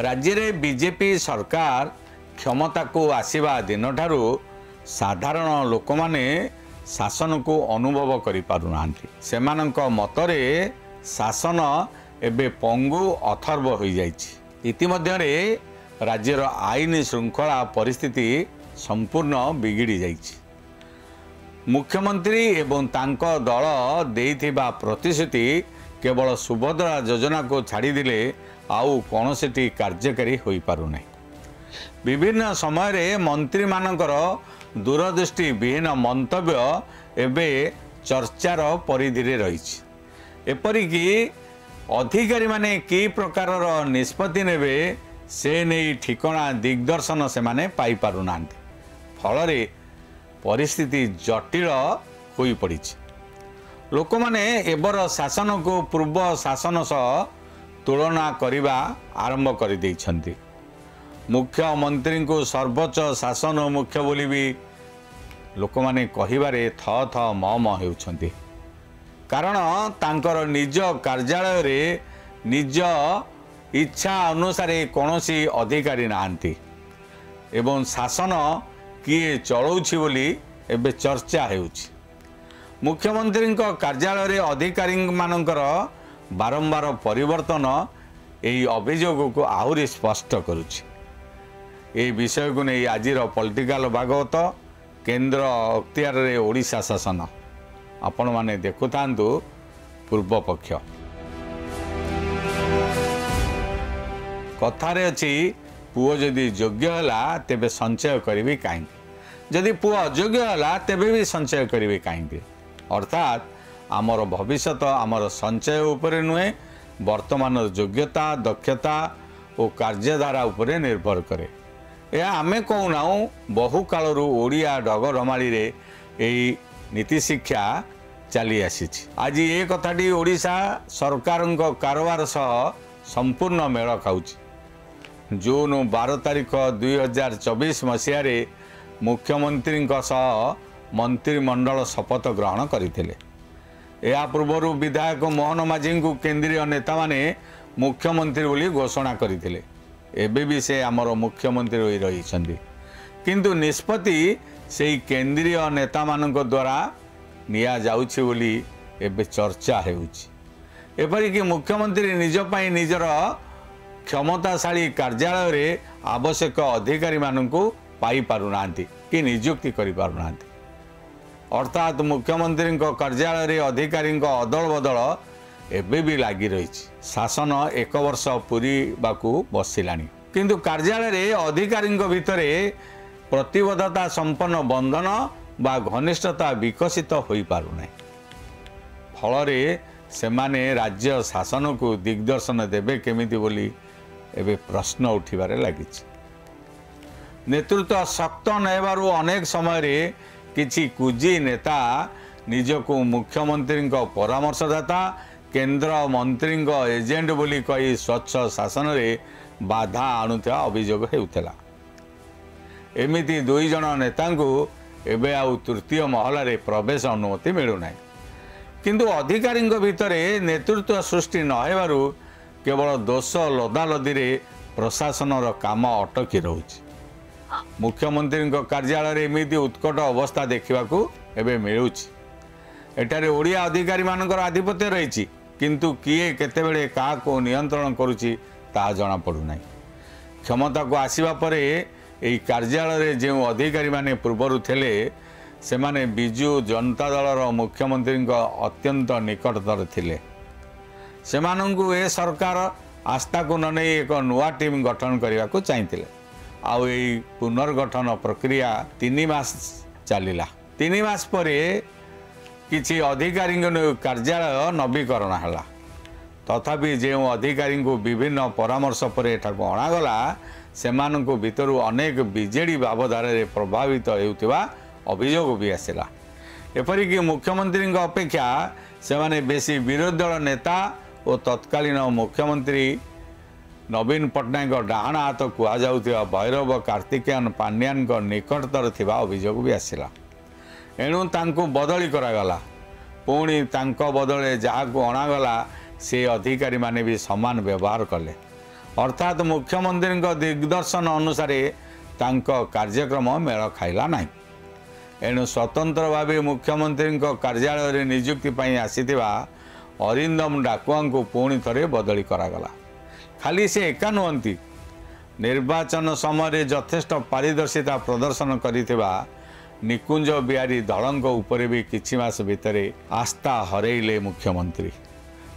राज्य में बीजेपी सरकार क्षमता को आसवा दिन ठारू साधारण लोक माने शासन को अनुभव करि पारुना सेमानंक मतरे शासन एबे पंगु अथर्व हो जाइछि। इतिमध्य राज्यर आईन श्रृंखला परिस्थिति संपूर्ण बिगिड़ी जाइछि। मुख्यमंत्री एवं तांको दल देइथिबा प्रतिश्रुति केवल सुभद्रा योजना को छाड़ीदे आउ कौनसी कार्यकारी हो पारुना। विभिन्न समय मंत्री मानकर दूरदृष्टि विहीन मंतव्य एबे चर्चार परिधि रे रही। एपरिकी अधिकारी माने की प्रकार निष्पत्ति नेबे से नहीं ठिकना दिग्दर्शन से माने पाई पारुना। फल परिस्थिति जटिल हो पड़ी। लोक माने एबर शासन को पूर्व शासन सह तुलना करने आरंभ कर देइछन्ति। मुख्यमंत्री को सर्वोच्च शासन मुख्य बोली भी लोक माने कहिबारे थ थ म म हेउछन्ति। कारण तांकर निज कार्यालय रे निज इच्छा अनुसार कौनसी अधिकारी नाहांती एवं शासन किए चलाउछि बोली एबे चर्चा हेउछि। मुख्यमंत्री कार्यालय रे अधिकारी मानकर बारंबार परिवर्तन यही अभियोग को आहुरी स्पष्ट करुछि। ये विषय को नहीं आज पॉलिटिकल भागवत केंद्र अख्तियार रे ओडिशा शासन आपण माने देखुथांतु पूर्व पक्ष कथारे अछि पुओ जदि योग्य हला तेबे संचय करिवि काई, जदि पुओ अयोग्य हला तेबे भी संचय करिवि काई। अर्थात आमर भविष्यत आमर संचय उपरे नुहे वर्तमान योग्यता दक्षता और कार्यधारा उपरे निर्भर करे। यह आमे कहूना बहु कालरू ओडिया डगरमाली रे एही नीति शिक्षा चली आसी। आज ये कथाटी ओडिशा सरकार कारोबार सह संपूर्ण मेल खाऊछि। जून 12 तारिख 2024 मसीह मुख्यमंत्री सह मंत्रिमंडल शपथ ग्रहण करथिले। या पूर्वर विधायक मोहन माझी को केंद्रीय नेता माने मुख्यमंत्री बोली घोषणा करथिले। एबे भी से आमर मुख्यमंत्री होई रहिछन्ति, किंतु निष्पत्ति सेही केंद्रीय नेता मानक द्वारा निया जाउछि बोली एबे चर्चा हेउछि। एपरिक मुख्यमंत्री निज पई निजर क्षमताशाली कार्यालय रे आवश्यक अधिकारी मानकु पाई पारुनांती कि नियुक्ति करि पारुनांती। अर्थात मुख्यमंत्री कार्यालय रे अधिकारी अदल बदल एबे भी लगी रही। शासन 1 वर्ष पूरीबाकू बसिलानी, किंतु कार्यालय रे अधिकारी भितर प्रतिबद्धता संपन्न बंधन बा घनिष्ठता विकसित हो पारुना। फल सेमाने राज्य शासन को दिग्दर्शन देवे केमिति बोली एबे प्रश्न उठिबारे लागिछि। नेतृत्व शक्त नहेबारु अनेक समय किछि कुजी नेता निजको मुख्यमंत्री परामर्शदाता केंद्र मंत्री एजेंट बोली कही स्वच्छ शासन रे बाधा आणुवा अभियोग हेउथला। एमिति 2 जन नेता एबे आउ तृतीय महला रे प्रवेश अनुमति मिलुना। किंतु अधिकारी भितर नेतृत्व सृष्टि नहेबारु केवल दोष लदालदी रे प्रशासन काम अटकी रहुछि। मुख्यमंत्री कार्यालय रे एमिति उत्कट अवस्था देखिबाकू एबे मिलुछि। एठारे ओडिया अधिकारी मानकर आधिपत्य रही, किंतु किए केतेबेले का को नियंत्रण करुछि ता जणा पडुनाई। क्षमता को आसीबा परे एई कार्यालय रे जे अधिकारी माने पूर्वरु थिले सेमाने बिजु जनता दलर मुख्यमंत्री अत्यंत निकटतर थिले। सेमानंकु ए सरकार आस्था को न नहीं एक नुआ टीम गठन करने को चाहिए। आउ यही पुनर्गठन प्रक्रिया 3 मास चलला। 3 मास पर किसी अधिकारी कार्यालय नवीकरण है। तथापि जो अधिकारी को विभिन्न परामर्श पर एठाको अणागला सेमानंकु भितरु अनेक बीजेडी भावधारा प्रभावित होउथिबा अभियोग भी आसला। एपरिक मुख्यमंत्री अपेक्षा सेमाने बेसी विरोधी दल नेता और तत्कालीन मुख्यमंत्री नवीन पट्टनायक डाहाण हाथ कहुआ भैरव कार्तिकेयन पांड्यान निकटतर थिबा अभियोग भी आसला। एणु तांको बदली करागला। पुणी तांको बदले जहाँ को अणागला से अधिकारी माने भी समान व्यवहार कले। अर्थात मुख्यमंत्री दिग्दर्शन अनुसार कार्यक्रम मेल खाइला नहीं। एणु स्वतंत्र भाव मुख्यमंत्री कार्यालय नियुक्ति आसीथिबा अरिंदम डाकुआ को पुणी थे बदली करागला। खाली से एका नुहति, निर्वाचन समय यथेष्ट पारदर्शिता प्रदर्शन करिथिबा निकुंज बिहारी धड़क उपरे भी किछि मास भितरे आस्था हरेइले मुख्यमंत्री।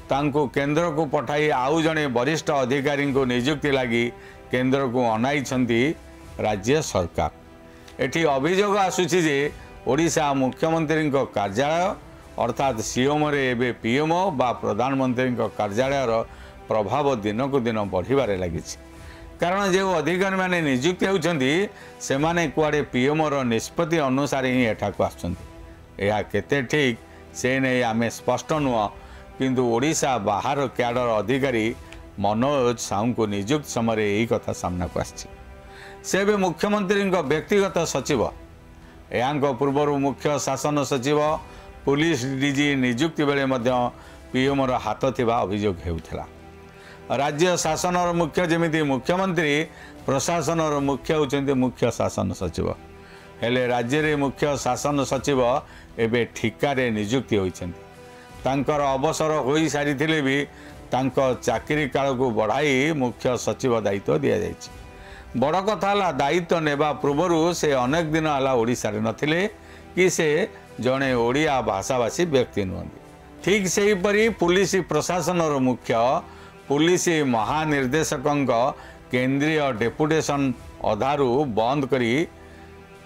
तांको केंद्र को पठाई आउ जणे वरिष्ठ अधिकारी को नियुक्ति लगी केंद्र को अनाइछंती राज्य सरकार। एठी अभियोग आसुछि जे ओडिशा मुख्यमंत्री कार्यालय अर्थात सीएम रे एबे पीएमओ बा प्रधानमंत्री कार्यालय प्रभाव दिन को दिन बढ़िबारे लागिछि। कारण जो अधिकारी माने नियुक्ति होउछंती से माने कुआडे पीएमओ रो निष्पत्ति अनुसार ही एठाको आछंती। यह केते ठीक से नहीं आमे स्पष्ट नुह, किंतु ओडिशा बाहर क्याडर अधिकारी मनोज साहू को नियुक्त समय यही कथा सामना को आछि। से भी मुख्यमंत्री व्यक्तिगत सचिव, या पूर्वर मुख्य शासन सचिव, पुलिस डीजी नियुक्ति बेले पीएम हाथ थिबा अभियोग हेउथला। राज्य शासन मुख्य जमिति मुख्यमंत्री, प्रशासन मुख्य होउछन्ति मुख्य शासन सचिव। हेले राज्य रे मुख्य शासन सचिव एबे ठिकारे नियुक्ति होइछन्ति। तांकर अवसर होई सारिथिले भी तांको चाकरी काल को बढ़ाई मुख्य सचिव दायित्व दिया जाइछि। बड़ कथा ला दायित्व नेबा पूर्वरु से अनेक दिन हला ओडिसा रे नथिले कि से जणे ओडिया भाषाभाषी व्यक्ति नुहंती। ठीक से ही परी पुलिस प्रशासन मुख्य, पुलिस महानिर्देशक केंद्रीय डेपुटेशन अधारू बंद करी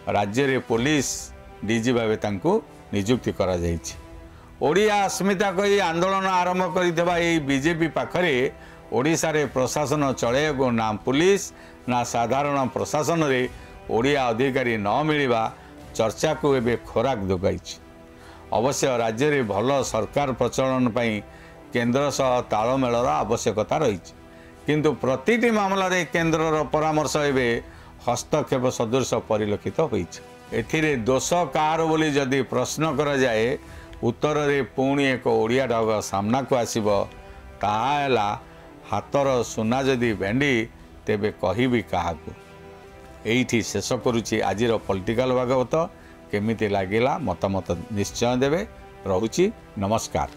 राज्य रे पुलिस डीजी भावे तांको नियुक्ति करा जाइछि। ओडिया अस्मिता कही आंदोलन आरंभ करितबा एई बीजेपी पाखरे ओडिशा रे प्रशासन चले को ना पुलिस ना साधारण प्रशासन रे ओडिया अधिकारी न मिलिबा चर्चा को एबे खोराक दोगाइछि। अवश्य राज्य रे भल सरकार प्रचलन पई केंद्र सह तालमेलर आवश्यकता रही, किंतु प्रतिटी मामला रे केंद्रर परामर्श एबे हस्तक्षेप सदृश परिलक्षित होइछि। एथिरे दोष कार बोली जदि प्रश्न करा जाए, उत्तर रे पुणी एक ओडिया ढग सामना को आसीबो, ताहा हैला हातर सुना जदि भेंडी तेबे कहिबी काहाकू। एइठी शेष करुछि आजिर पॉलिटिकल भागवत। केमिति लागिला मतामत निश्चय देबे। रहुछि, नमस्कार।